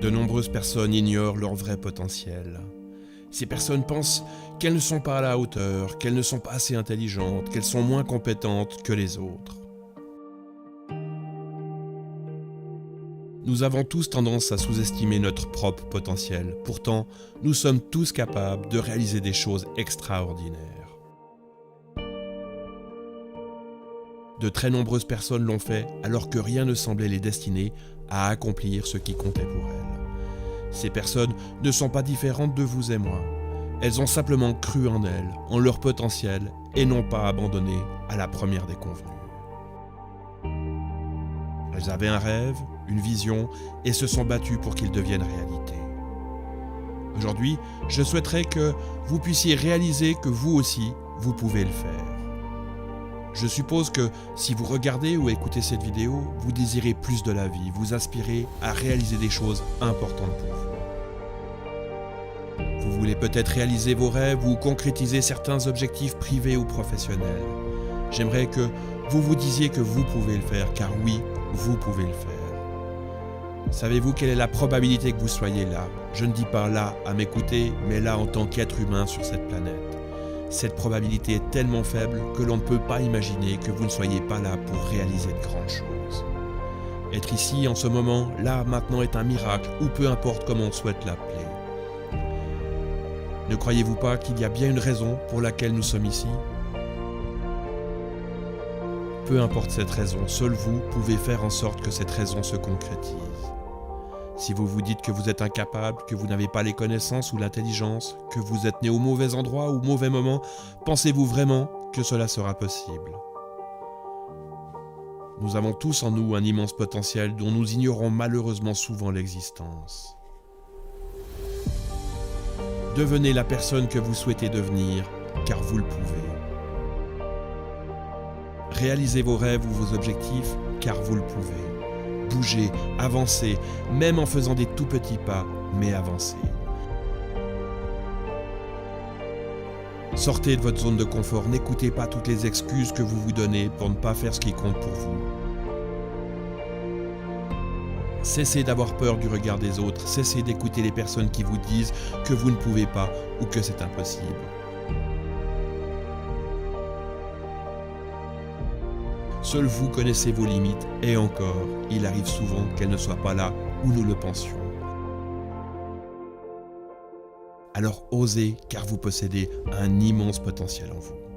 De nombreuses personnes ignorent leur vrai potentiel. Ces personnes pensent qu'elles ne sont pas à la hauteur, qu'elles ne sont pas assez intelligentes, qu'elles sont moins compétentes que les autres. Nous avons tous tendance à sous-estimer notre propre potentiel. Pourtant, nous sommes tous capables de réaliser des choses extraordinaires. De très nombreuses personnes l'ont fait alors que rien ne semblait les destiner à accomplir ce qui comptait pour elles. Ces personnes ne sont pas différentes de vous et moi. Elles ont simplement cru en elles, en leur potentiel, et n'ont pas abandonné à la première déconvenue. Elles avaient un rêve, une vision, et se sont battues pour qu'il devienne réalité. Aujourd'hui, je souhaiterais que vous puissiez réaliser que vous aussi, vous pouvez le faire. Je suppose que si vous regardez ou écoutez cette vidéo, vous désirez plus de la vie, vous aspirez à réaliser des choses importantes pour vous. Vous voulez peut-être réaliser vos rêves ou concrétiser certains objectifs privés ou professionnels. J'aimerais que vous vous disiez que vous pouvez le faire, car oui, vous pouvez le faire. Savez-vous quelle est la probabilité que vous soyez là? Je ne dis pas là à m'écouter, mais là en tant qu'être humain sur cette planète. Cette probabilité est tellement faible que l'on ne peut pas imaginer que vous ne soyez pas là pour réaliser de grandes choses. Être ici, en ce moment, là, maintenant est un miracle, ou peu importe comment on souhaite l'appeler. Ne croyez-vous pas qu'il y a bien une raison pour laquelle nous sommes ici? Peu importe cette raison, seul vous pouvez faire en sorte que cette raison se concrétise. Si vous vous dites que vous êtes incapable, que vous n'avez pas les connaissances ou l'intelligence, que vous êtes né au mauvais endroit ou au mauvais moment, pensez-vous vraiment que cela sera possible? Nous avons tous en nous un immense potentiel dont nous ignorons malheureusement souvent l'existence. Devenez la personne que vous souhaitez devenir, car vous le pouvez. Réalisez vos rêves ou vos objectifs, car vous le pouvez. Bougez, avancez, même en faisant des tout petits pas, mais avancez. Sortez de votre zone de confort, n'écoutez pas toutes les excuses que vous vous donnez pour ne pas faire ce qui compte pour vous. Cessez d'avoir peur du regard des autres, cessez d'écouter les personnes qui vous disent que vous ne pouvez pas ou que c'est impossible. Seul vous connaissez vos limites, et encore, il arrive souvent qu'elles ne soient pas là où nous le pensions. Alors osez, car vous possédez un immense potentiel en vous.